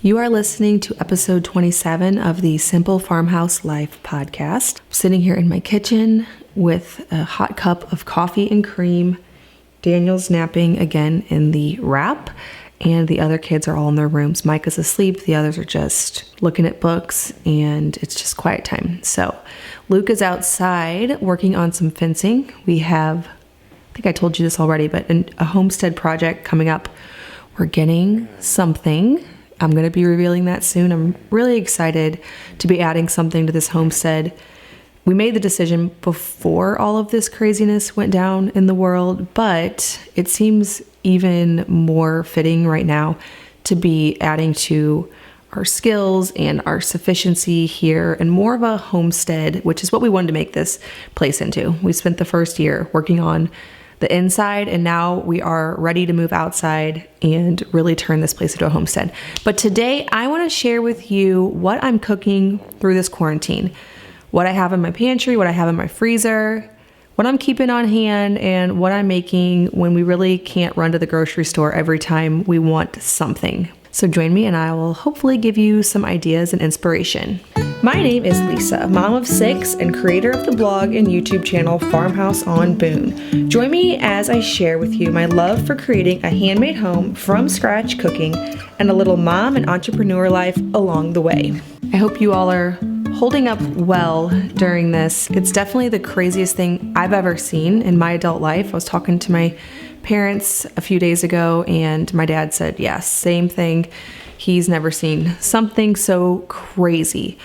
You are listening to episode 27 of the Simple Farmhouse Life podcast. I'm sitting here in my kitchen with a hot cup of coffee and cream. Daniel's napping again in the wrap, and the other kids are all in their rooms. Micah's asleep, the others are just looking at books, and it's just quiet time. So Luke is outside working on some fencing. We have, I think I told you this already, but a homestead project coming up. We're getting something. I'm going to be revealing that soon. I'm really excited to be adding something to this homestead. We made the decision before all of this craziness went down in the world, but it seems even more fitting right now to be adding to our skills and our sufficiency here and more of a homestead, which is what we wanted to make this place into. We spent the first year working on the inside, and now we are ready to move outside and really turn this place into a homestead. But today I want to share with you what I'm cooking through this quarantine, what I have in my pantry, what I have in my freezer, what I'm keeping on hand, and what I'm making when we really can't run to the grocery store every time we want something. So join me and I will hopefully give you some ideas and inspiration. My name is Lisa, mom of 6 and creator of the blog and YouTube channel Farmhouse on Boone. Join me as I share with you my love for creating a handmade home from scratch cooking and a little mom and entrepreneur life along the way. I hope you all are holding up well during this. It's definitely the craziest thing I've ever seen in my adult life. I was talking to my parents a few days ago, and my dad said, yes, same thing. He's never seen something so crazy.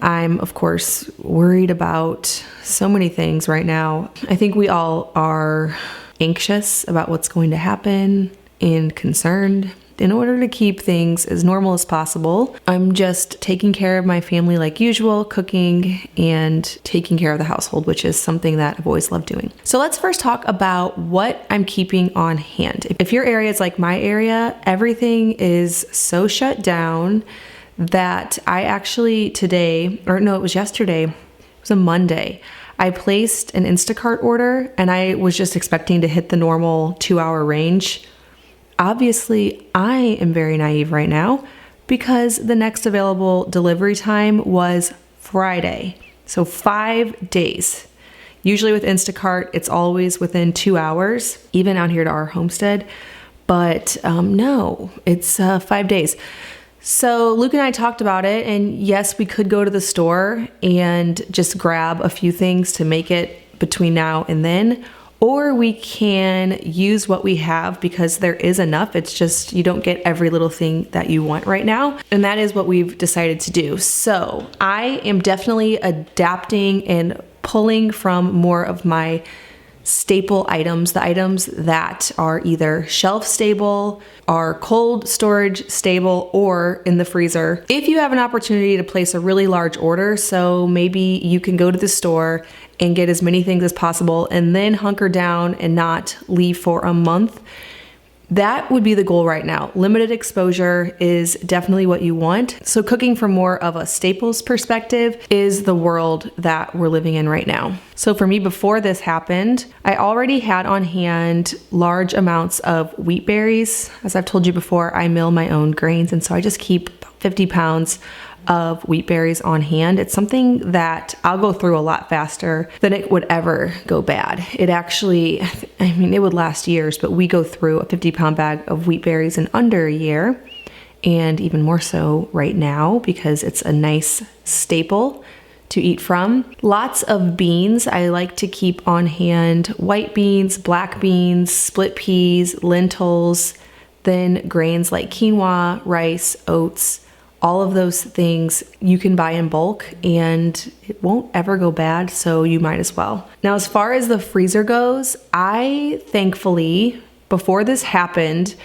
I'm, of course, worried about so many things right now. I think we all are anxious about what's going to happen and concerned. In order to keep things as normal as possible, I'm just taking care of my family like usual, cooking and taking care of the household, which is something that I've always loved doing. So let's first talk about what I'm keeping on hand. If your area is like my area, everything is so shut down that I actually it was yesterday, it was a Monday, I placed an Instacart order and I was just expecting to hit the normal 2-hour range. Obviously, I am very naive right now because the next available delivery time was Friday. So 5 days. Usually with Instacart, it's always within 2 hours, even out here to our homestead. But no, it's 5 days. So Luke and I talked about it, and yes, we could go to the store and just grab a few things to make it between now and then, or we can use what we have because there is enough. It's just you don't get every little thing that you want right now, and that is what we've decided to do. So I am definitely adapting and pulling from more of my staple items, the items that are either shelf stable, are cold storage stable, or in the freezer. If you have an opportunity to place a really large order, so maybe you can go to the store and get as many things as possible and then hunker down and not leave for a month, that would be the goal right now. Limited exposure is definitely what you want. So cooking from more of a staples perspective is the world that we're living in right now. So for me, before this happened, I already had on hand large amounts of wheat berries. As I've told you before, I mill my own grains, and so I just keep about 50 pounds of wheat berries on hand. It's something that I'll go through a lot faster than it would ever go bad. It actually, it would last years, but we go through a 50-pound bag of wheat berries in under a year, and even more so right now because it's a nice staple to eat from. Lots of beans I like to keep on hand: white beans, black beans, split peas, lentils, then grains like quinoa, rice, oats. All of those things you can buy in bulk and it won't ever go bad, so you might as well. Now, as far as the freezer goes, I thankfully, before this happened,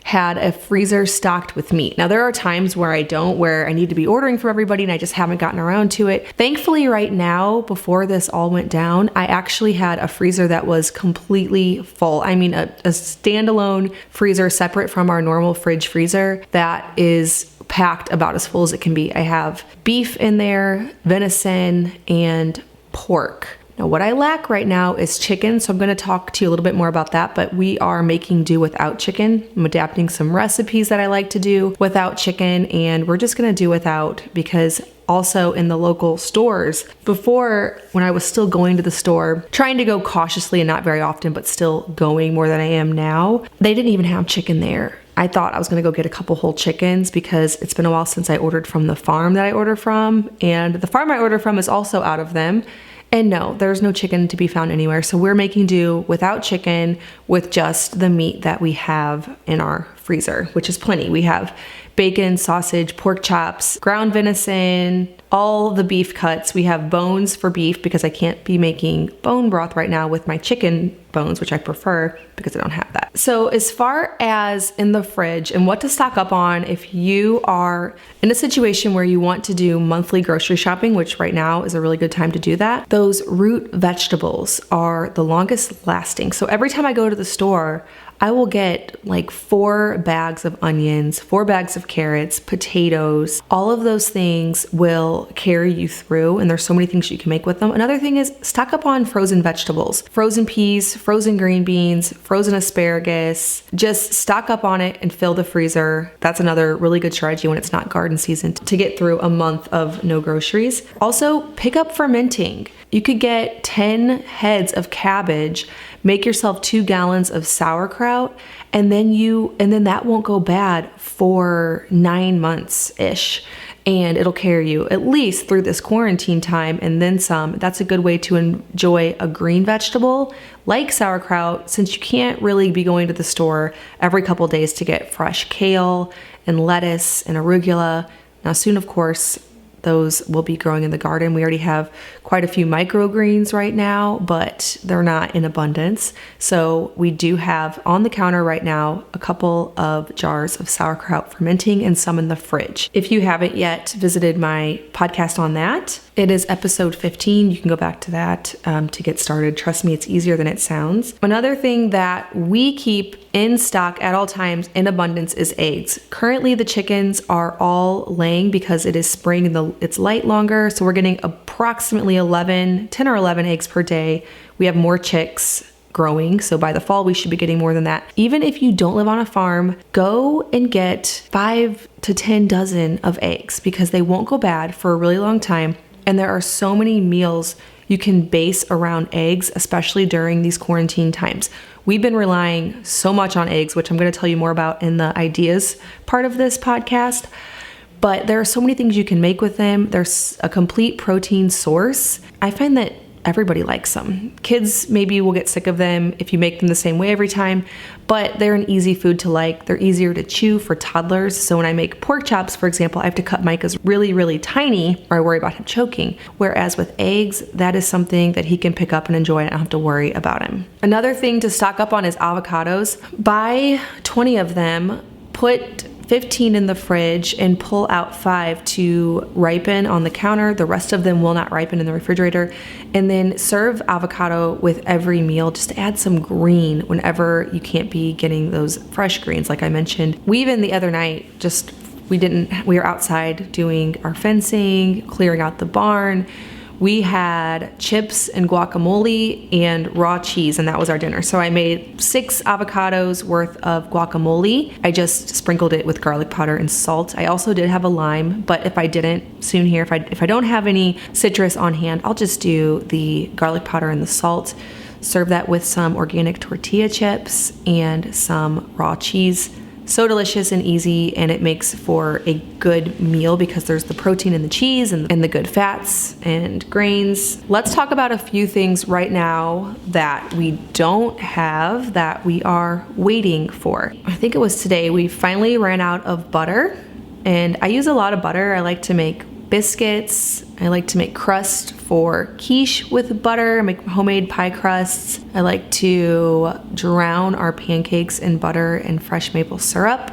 had a freezer stocked with meat. Now, there are times where I don't, where I need to be ordering for everybody and I just haven't gotten around to it. Thankfully, right now, before this all went down, I actually had a freezer that was completely full. A standalone freezer separate from our normal fridge freezer that is packed about as full as it can be. I have beef in there, venison, and pork. Now, what I lack right now is chicken, so I'm going to talk to you a little bit more about that, but we are making do without chicken. I'm adapting some recipes that I like to do without chicken, and we're just going to do without because also in the local stores, before when I was still going to the store, trying to go cautiously and not very often, but still going more than I am now, they didn't even have chicken there. I thought I was gonna go get a couple whole chickens because it's been a while since I ordered from the farm that I order from, and the farm I order from is also out of them. And no, there's no chicken to be found anywhere. So we're making do without chicken with just the meat that we have in our freezer, which is plenty. We have bacon, sausage, pork chops, ground venison, all the beef cuts. We have bones for beef because I can't be making bone broth right now with my chicken bones, which I prefer because I don't have that. So as far as in the fridge and what to stock up on if you are in a situation where you want to do monthly grocery shopping, which right now is a really good time to do that, those root vegetables are the longest lasting. So every time I go to the store, I will get like 4 bags of onions, 4 bags of carrots, potatoes. All of those things will carry you through, and there's so many things you can make with them. Another thing is stock up on frozen vegetables, frozen peas, frozen green beans, frozen asparagus. Just stock up on it and fill the freezer. That's another really good strategy when it's not garden season to get through a month of no groceries. Also, pick up fermenting. You could get 10 heads of cabbage, make yourself 2 gallons of sauerkraut, and then that won't go bad for 9 months-ish. And it'll carry you at least through this quarantine time and then some. That's a good way to enjoy a green vegetable like sauerkraut, since you can't really be going to the store every couple days to get fresh kale and lettuce and arugula. Now soon, of course, those will be growing in the garden. We already have quite a few microgreens right now, but they're not in abundance. So we do have on the counter right now a couple of jars of sauerkraut fermenting and some in the fridge. If you haven't yet visited my podcast on that, it is episode 15. You can go back to that to get started. Trust me, it's easier than it sounds. Another thing that we keep in stock at all times in abundance is eggs. Currently, the chickens are all laying because it is spring and it's light longer. So we're getting approximately 10 or 11 eggs per day. We have more chicks growing, so by the fall we should be getting more than that. Even if you don't live on a farm, go and get 5 to 10 dozen of eggs because they won't go bad for a really long time. And there are so many meals you can base around eggs, especially during these quarantine times. We've been relying so much on eggs, which I'm going to tell you more about in the ideas part of this podcast. But there are so many things you can make with them. There's a complete protein source. I find that everybody likes them. Kids maybe will get sick of them if you make them the same way every time, but they're an easy food to like. They're easier to chew for toddlers. So when I make pork chops, for example, I have to cut Micah's really, really tiny or I worry about him choking. Whereas with eggs, that is something that he can pick up and enjoy and I don't have to worry about him. Another thing to stock up on is avocados. Buy 20 of them, put 15 in the fridge and pull out 5 to ripen on the counter. The rest of them will not ripen in the refrigerator. And then serve avocado with every meal. Just add some green whenever you can't be getting those fresh greens like I mentioned. We even the other night we were outside doing our fencing, clearing out the barn. We had chips and guacamole and raw cheese, and that was our dinner. So I made 6 avocados worth of guacamole. I just sprinkled it with garlic powder and salt. I also did have a lime, but if I didn't, soon here, if I don't have any citrus on hand, I'll just do the garlic powder and the salt. Serve that with some organic tortilla chips and some raw cheese. So delicious and easy, and it makes for a good meal because there's the protein in the cheese and the good fats and grains. Let's talk about a few things right now that we don't have that we are waiting for. I think it was today we finally ran out of butter, and I use a lot of butter. I like to make biscuits. I like to make crust for quiche with butter, make homemade pie crusts. I like to drown our pancakes in butter and fresh maple syrup.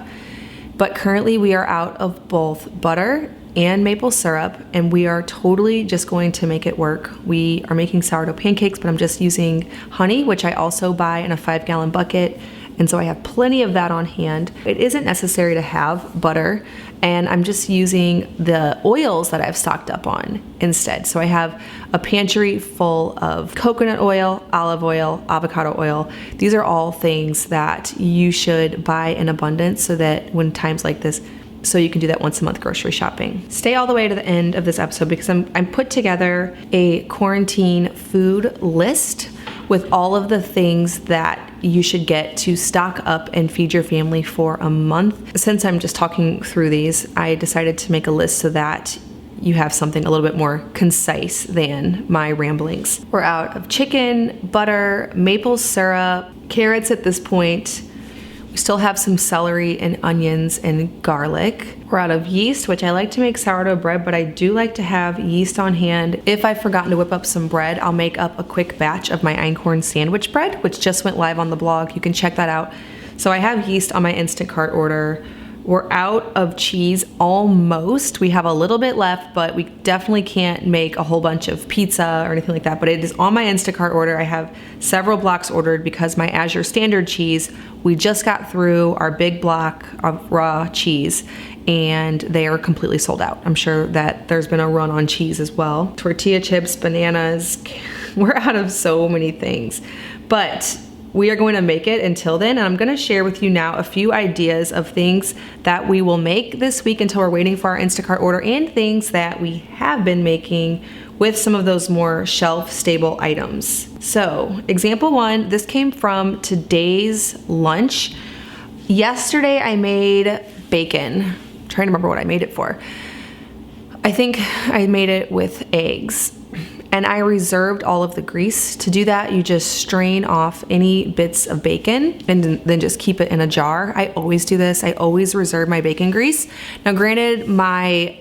But currently we are out of both butter and maple syrup, and we are totally just going to make it work. We are making sourdough pancakes, but I'm just using honey, which I also buy in a 5-gallon bucket, And so I have plenty of that on hand. It isn't necessary to have butter, and I'm just using the oils that I've stocked up on instead. So I have a pantry full of coconut oil, olive oil, avocado oil. These are all things that you should buy in abundance so that when times like this, so you can do that once a month grocery shopping. Stay all the way to the end of this episode because I'm put together a quarantine food list with all of the things that you should get to stock up and feed your family for a month. Since I'm just talking through these, I decided to make a list so that you have something a little bit more concise than my ramblings. We're out of chicken, butter, maple syrup, carrots at this point. We still have some celery and onions and garlic. We're out of yeast, which I like to make sourdough bread, but I do like to have yeast on hand. If I've forgotten to whip up some bread, I'll make up a quick batch of my einkorn sandwich bread, which just went live on the blog. You can check that out. So I have yeast on my Instacart order. We're out of cheese almost. We have a little bit left, but we definitely can't make a whole bunch of pizza or anything like that. But it is on my Instacart order. I have several blocks ordered because my Azure standard cheese, we just got through our big block of raw cheese and they are completely sold out. I'm sure that there's been a run on cheese as well. Tortilla chips, bananas. We're out of so many things. But we are going to make it until then, and I'm going to share with you now a few ideas of things that we will make this week until we're waiting for our Instacart order, and things that we have been making with some of those more shelf-stable items. So, example one, this came from today's lunch. Yesterday I made bacon. I'm trying to remember what I made it for. I think I made it with eggs. And I reserved all of the grease. To do that, you just strain off any bits of bacon and then just keep it in a jar. I always do this. I always reserve my bacon grease. Now, granted, my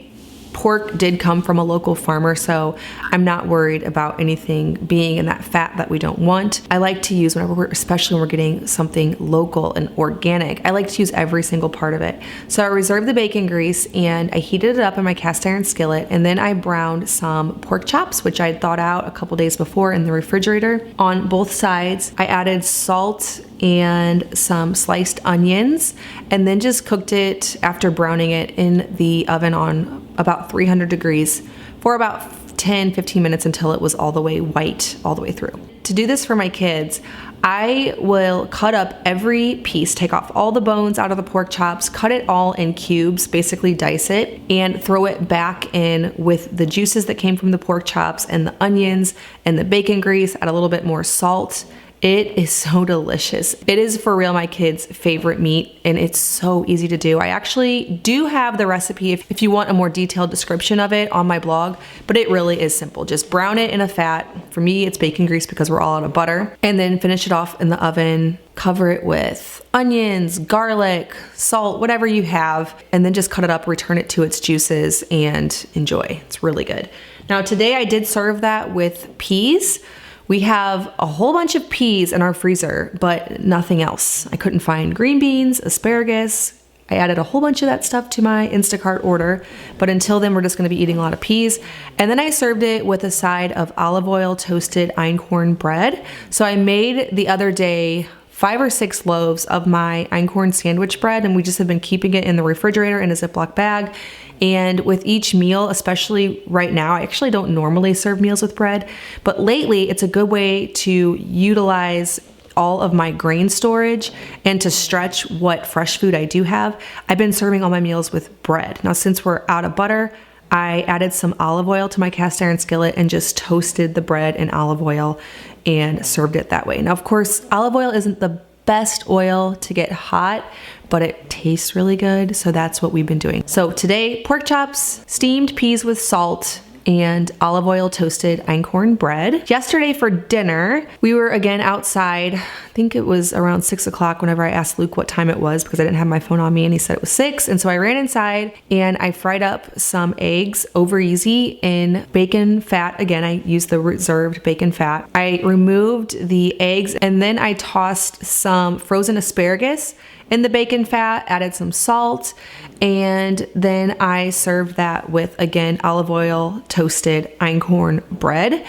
pork did come from a local farmer, so I'm not worried about anything being in that fat that we don't want. I like to use especially when we're getting something local and organic, I like to use every single part of it. So I reserved the bacon grease and I heated it up in my cast iron skillet, and then I browned some pork chops, which I had thawed out a couple days before in the refrigerator. On both sides, I added salt and some sliced onions, and then just cooked it after browning it in the oven on about 300 degrees for about 10-15 minutes until it was all the way white all the way through. To do this for my kids, I will cut up every piece, take off all the bones out of the pork chops, cut it all in cubes, basically dice it, and throw it back in with the juices that came from the pork chops and the onions and the bacon grease, add a little bit more salt. It is so delicious. It is for real my kids' favorite meat, and it's so easy to do. I actually do have the recipe if you want a more detailed description of it on my blog, but it really is simple. Just brown it in a fat. For me, it's bacon grease because we're all out of butter, and then finish it off in the oven. Cover it with onions, garlic, salt, whatever you have, and then just cut it up, return it to its juices, and enjoy. It's really good. Now today I did serve that with peas. We have a whole bunch of peas in our freezer, but nothing else. I couldn't find green beans, asparagus. I added a whole bunch of that stuff to my Instacart order, but until then, we're just gonna be eating a lot of peas. And then I served it with a side of olive oil toasted einkorn bread. So I made the other day 5 or 6 loaves of my einkorn sandwich bread, and we just have been keeping it in the refrigerator in a Ziploc bag. And with each meal, especially right now, I actually don't normally serve meals with bread, but lately it's a good way to utilize all of my grain storage and to stretch what fresh food I do have. I've been serving all my meals with bread. Now, since we're out of butter, I added some olive oil to my cast iron skillet and just toasted the bread in olive oil and served it that way. Now, of course, olive oil isn't the best oil to get hot, but it tastes really good, so that's what we've been doing. So today, pork chops, steamed peas with salt, and olive oil toasted einkorn bread. Yesterday for dinner, we were again outside. I think it was around 6 o'clock whenever I asked Luke what time it was because I didn't have my phone on me, and he said it was 6. And so I ran inside and I fried up some eggs over easy in bacon fat. Again, I used the reserved bacon fat. I removed the eggs and then I tossed some frozen asparagus in the bacon fat, added some salt, and then I served that with, again, olive oil toasted einkorn bread.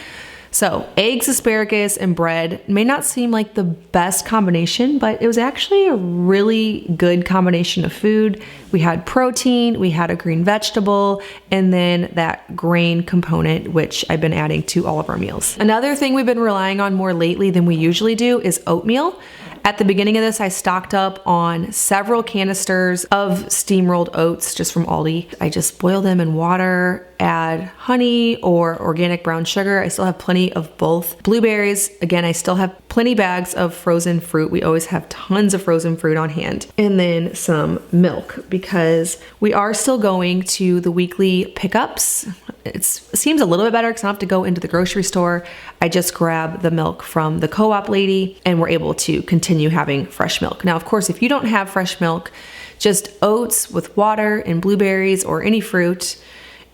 So eggs, asparagus, and bread may not seem like the best combination, but it was actually a really good combination of food. We had protein, we had a green vegetable, and then that grain component, which I've been adding to all of our meals. Another thing we've been relying on more lately than we usually do is oatmeal. At the beginning of this, I stocked up on several canisters of steam-rolled oats just from Aldi. I just boil them in water, add honey or organic brown sugar. I still have plenty of both. Blueberries, again, I still have plenty bags of frozen fruit. We always have tons of frozen fruit on hand. And then some milk, because we are still going to the weekly pickups. It seems a little bit better because I don't have to go into the grocery store. I just grab the milk from the co-op lady and we're able to continue having fresh milk. Now, of course, if you don't have fresh milk, just oats with water and blueberries or any fruit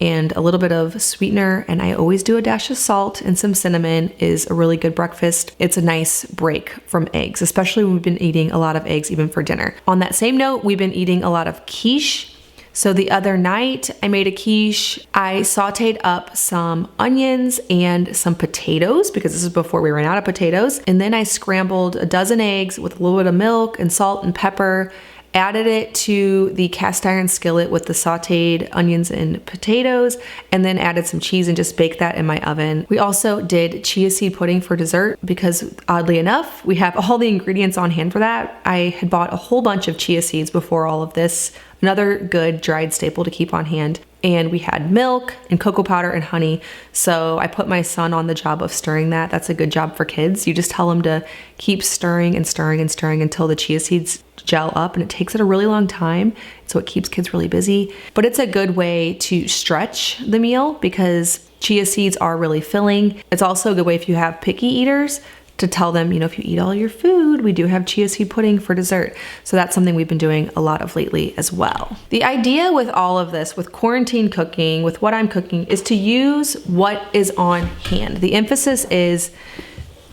and a little bit of sweetener, and I always do a dash of salt and some cinnamon, is a really good breakfast. It's a nice break from eggs, especially when we've been eating a lot of eggs even for dinner. On that same note, we've been eating a lot of quiche. So the other night I made a quiche. I sauteed up some onions and some potatoes because this is before we ran out of potatoes. And then I scrambled a dozen eggs with a little bit of milk and salt and pepper, added it to the cast iron skillet with the sauteed onions and potatoes, and then added some cheese and just baked that in my oven. We also did chia seed pudding for dessert because oddly enough, we have all the ingredients on hand for that. I had bought a whole bunch of chia seeds before all of this. Another good dried staple to keep on hand. And we had milk and cocoa powder and honey. So I put my son on the job of stirring that. That's a good job for kids. You just tell him to keep stirring and stirring and stirring until the chia seeds gel up, and it takes it a really long time. So it keeps kids really busy. But it's a good way to stretch the meal because chia seeds are really filling. It's also a good way if you have picky eaters to tell them, if you eat all your food, we do have chia seed pudding for dessert. So that's something we've been doing a lot of lately as well. The idea with all of this, with quarantine cooking, with what I'm cooking, is to use what is on hand. The emphasis is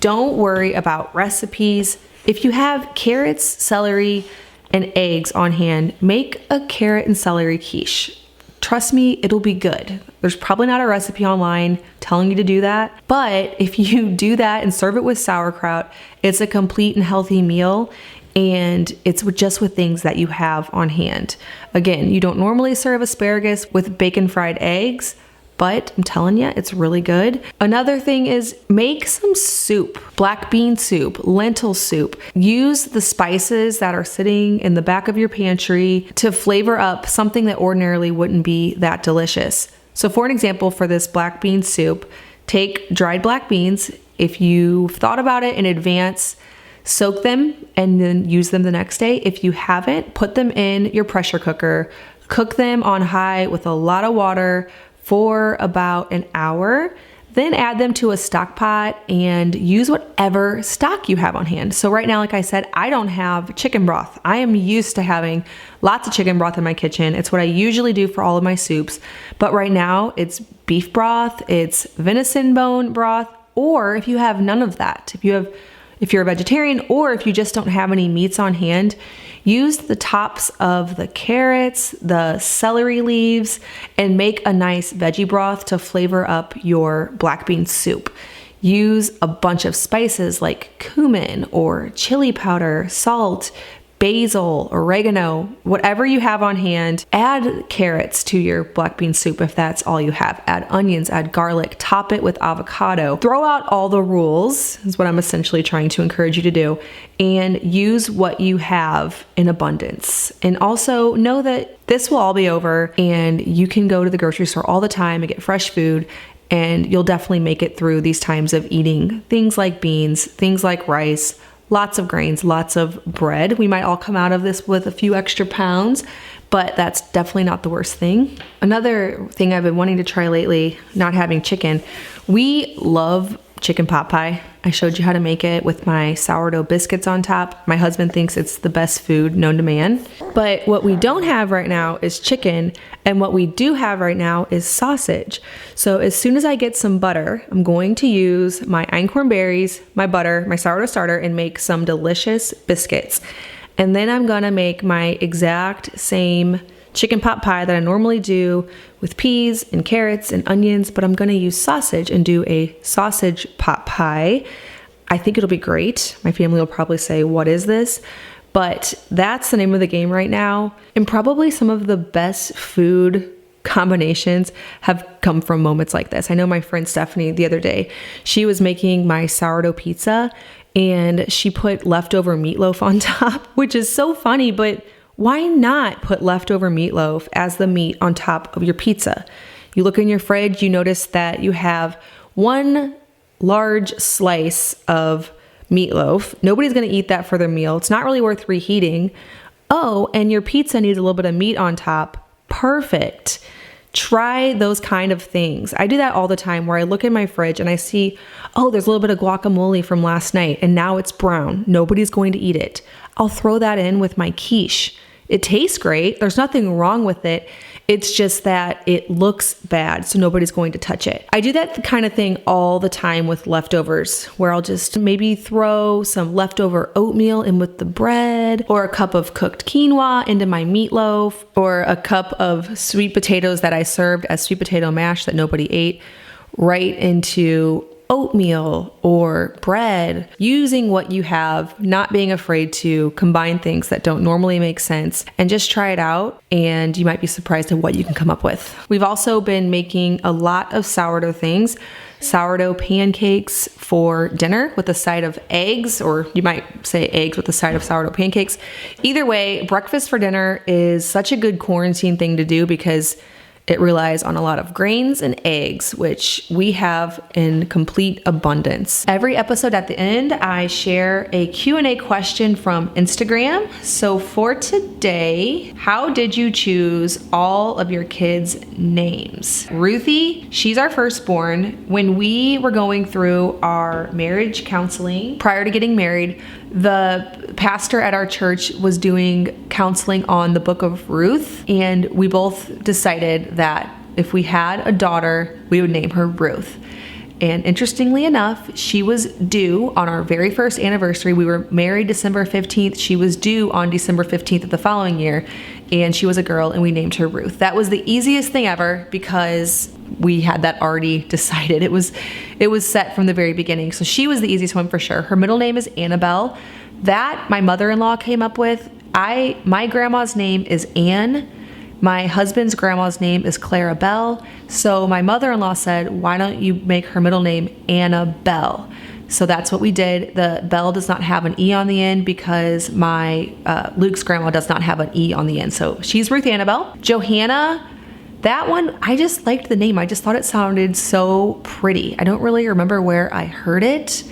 don't worry about recipes. If you have carrots, celery, and eggs on hand, make a carrot and celery quiche. Trust me, it'll be good. There's probably not a recipe online telling you to do that, but if you do that and serve it with sauerkraut, it's a complete and healthy meal, and it's just with things that you have on hand. Again, you don't normally serve asparagus with bacon fried eggs, but I'm telling you, it's really good. Another thing is make some soup, black bean soup, lentil soup. Use the spices that are sitting in the back of your pantry to flavor up something that ordinarily wouldn't be that delicious. So for an example, for this black bean soup, take dried black beans. If you've thought about it in advance, soak them and then use them the next day. If you haven't, put them in your pressure cooker, cook them on high with a lot of water for about an hour, then add them to a stock pot and use whatever stock you have on hand. So right now, like I said, I don't have chicken broth. I am used to having lots of chicken broth in my kitchen. It's what I usually do for all of my soups. But right now it's beef broth, it's venison bone broth, or if you have none of that, if you're a vegetarian or if you just don't have any meats on hand, use the tops of the carrots, the celery leaves, and make a nice veggie broth to flavor up your black bean soup. Use a bunch of spices like cumin or chili powder, salt, basil, oregano, whatever you have on hand. Add carrots to your black bean soup if that's all you have. Add onions, add garlic, top it with avocado. Throw out all the rules, is what I'm essentially trying to encourage you to do, and use what you have in abundance. And also know that this will all be over and you can go to the grocery store all the time and get fresh food, and you'll definitely make it through these times of eating things like beans, things like rice, lots of grains, lots of bread. We might all come out of this with a few extra pounds, but that's definitely not the worst thing. Another thing I've been wanting to try lately, not having chicken, we love chicken pot pie. I showed you how to make it with my sourdough biscuits on top. My husband thinks it's the best food known to man. But what we don't have right now is chicken, and what we do have right now is sausage. So as soon as I get some butter, I'm going to use my einkorn berries, my butter, my sourdough starter, and make some delicious biscuits. And then I'm gonna make my exact same chicken pot pie that I normally do with peas and carrots and onions, but I'm going to use sausage and do a sausage pot pie. I think it'll be great. My family will probably say, what is this? But that's the name of the game right now. And probably some of the best food combinations have come from moments like this. I know my friend Stephanie the other day, she was making my sourdough pizza and she put leftover meatloaf on top, which is so funny, but why not put leftover meatloaf as the meat on top of your pizza? You look in your fridge, you notice that you have one large slice of meatloaf. Nobody's going to eat that for their meal. It's not really worth reheating. Oh, and your pizza needs a little bit of meat on top. Perfect. Try those kind of things. I do that all the time where I look in my fridge and I see, oh, there's a little bit of guacamole from last night and now it's brown. Nobody's going to eat it. I'll throw that in with my quiche. It tastes great. There's nothing wrong with it. It's just that it looks bad, so nobody's going to touch it. I do that kind of thing all the time with leftovers, where I'll just maybe throw some leftover oatmeal in with the bread, or a cup of cooked quinoa into my meatloaf, or a cup of sweet potatoes that I served as sweet potato mash that nobody ate right into oatmeal or bread, using what you have, not being afraid to combine things that don't normally make sense, and just try it out, and you might be surprised at what you can come up with. We've also been making a lot of sourdough things, sourdough pancakes for dinner with a side of eggs, or you might say eggs with a side of sourdough pancakes. Either way, breakfast for dinner is such a good quarantine thing to do because it relies on a lot of grains and eggs, which we have in complete abundance. Every episode at the end, I share a Q&A question from Instagram. So for today, how did you choose all of your kids' names? Ruthie, she's our firstborn. When we were going through our marriage counseling prior to getting married, the pastor at our church was doing counseling on the book of Ruth, and we both decided that if we had a daughter, we would name her Ruth. And interestingly enough, she was due on our very first anniversary. We were married December 15th. She was due on December 15th of the following year, and she was a girl, and we named her Ruth. That was the easiest thing ever because we had that already decided. It was set from the very beginning. So she was the easiest one for sure. Her middle name is Annabelle. That my mother-in-law came up with. My grandma's name is Anne. My husband's grandma's name is Clarabelle. So my mother-in-law said, why don't you make her middle name Annabelle? So that's what we did. The Bell does not have an E on the end because my Luke's grandma does not have an E on the end. So she's Ruth Annabelle. Johanna, that one, I just liked the name. I just thought it sounded so pretty. I don't really remember where I heard it,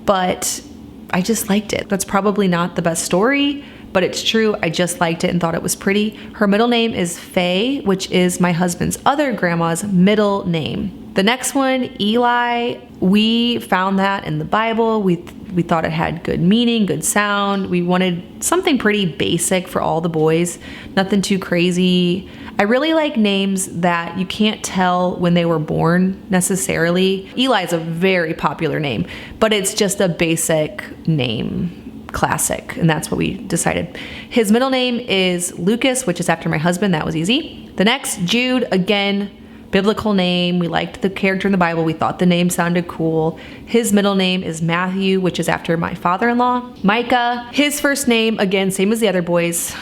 but I just liked it. That's probably not the best story, but it's true. I just liked it and thought it was pretty. Her middle name is Faye, which is my husband's other grandma's middle name. The next one, Eli, we found that in the Bible. We thought it had good meaning, good sound. We wanted something pretty basic for all the boys, nothing too crazy. I really like names that you can't tell when they were born necessarily. Eli is a very popular name, but it's just a basic name, classic, and that's what we decided. His middle name is Lucas, which is after my husband. That was easy. The next, Jude, again, biblical name. We liked the character in the Bible. We thought the name sounded cool. His middle name is Matthew, which is after my father-in-law. Micah, his first name, again, same as the other boys.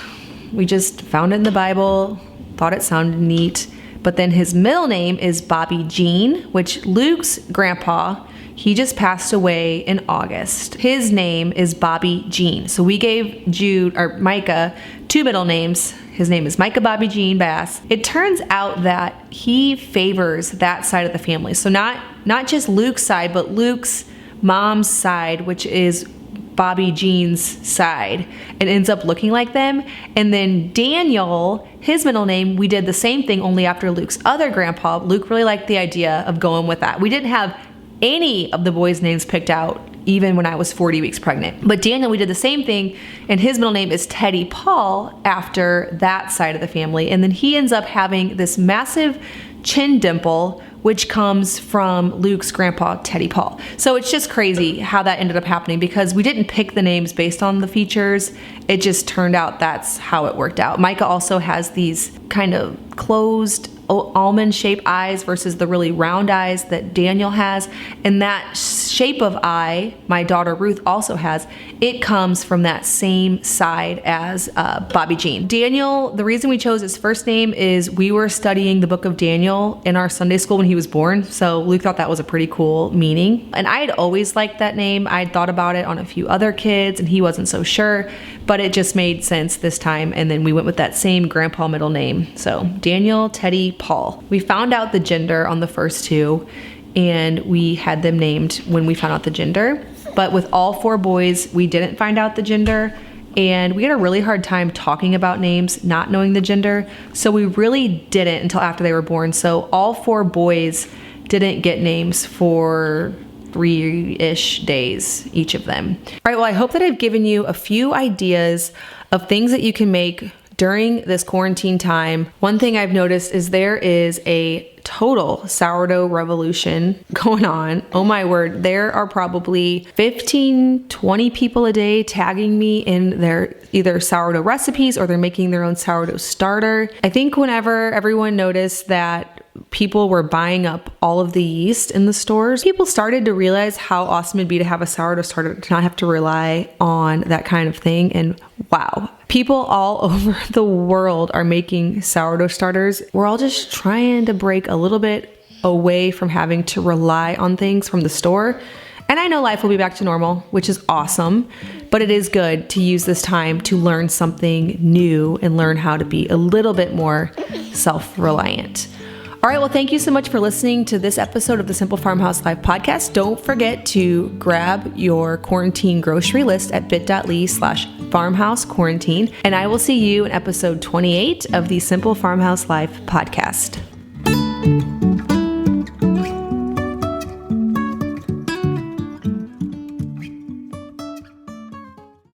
We just found it in the Bible, thought it sounded neat. But then his middle name is Bobby Jean, which Luke's grandpa, he just passed away in August. His name is Bobby Jean. So we gave Micah two middle names. His name is Micah Bobby Jean Bass. It turns out that he favors that side of the family. So not just Luke's side, but Luke's mom's side, which is Bobby Jean's side. It ends up looking like them. And then Daniel, his middle name, we did the same thing only after Luke's other grandpa. Luke really liked the idea of going with that. We didn't have any of the boys' names picked out even when I was 40 weeks pregnant. But Daniel, we did the same thing, and his middle name is Teddy Paul after that side of the family. And then he ends up having this massive Chin Dimple, which comes from Luke's grandpa, Teddy Paul. So it's just crazy how that ended up happening because we didn't pick the names based on the features. It just turned out that's how it worked out. Micah also has these kind of closed almond-shaped eyes versus the really round eyes that Daniel has. And that shape of eye, my daughter Ruth also has, it comes from that same side as Bobby Jean. Daniel, the reason we chose his first name is we were studying the book of Daniel in our Sunday school when he was born. So Luke thought that was a pretty cool meaning. And I had always liked that name. I'd thought about it on a few other kids and he wasn't so sure, but it just made sense this time. And then we went with that same grandpa middle name. So Daniel, Teddy, Paul. We found out the gender on the first two and we had them named when we found out the gender. But with all 4 boys, we didn't find out the gender and we had a really hard time talking about names, not knowing the gender. So we really didn't until after they were born. So all 4 boys didn't get names for 3-ish days, each of them. All right, well, I hope that I've given you a few ideas of things that you can make during this quarantine time. One thing I've noticed is there is a total sourdough revolution going on. Oh my word, there are probably 15, 20 people a day tagging me in their either sourdough recipes or they're making their own sourdough starter. I think whenever everyone noticed that people were buying up all of the yeast in the stores, people started to realize how awesome it'd be to have a sourdough starter, to not have to rely on that kind of thing. And wow, people all over the world are making sourdough starters. We're all just trying to break a little bit away from having to rely on things from the store. And I know life will be back to normal, which is awesome, but it is good to use this time to learn something new and learn how to be a little bit more self-reliant. All right, well, thank you so much for listening to this episode of the Simple Farmhouse Life podcast. Don't forget to grab your quarantine grocery list at bit.ly/farmhousequarantine. And I will see you in episode 28 of the Simple Farmhouse Life podcast.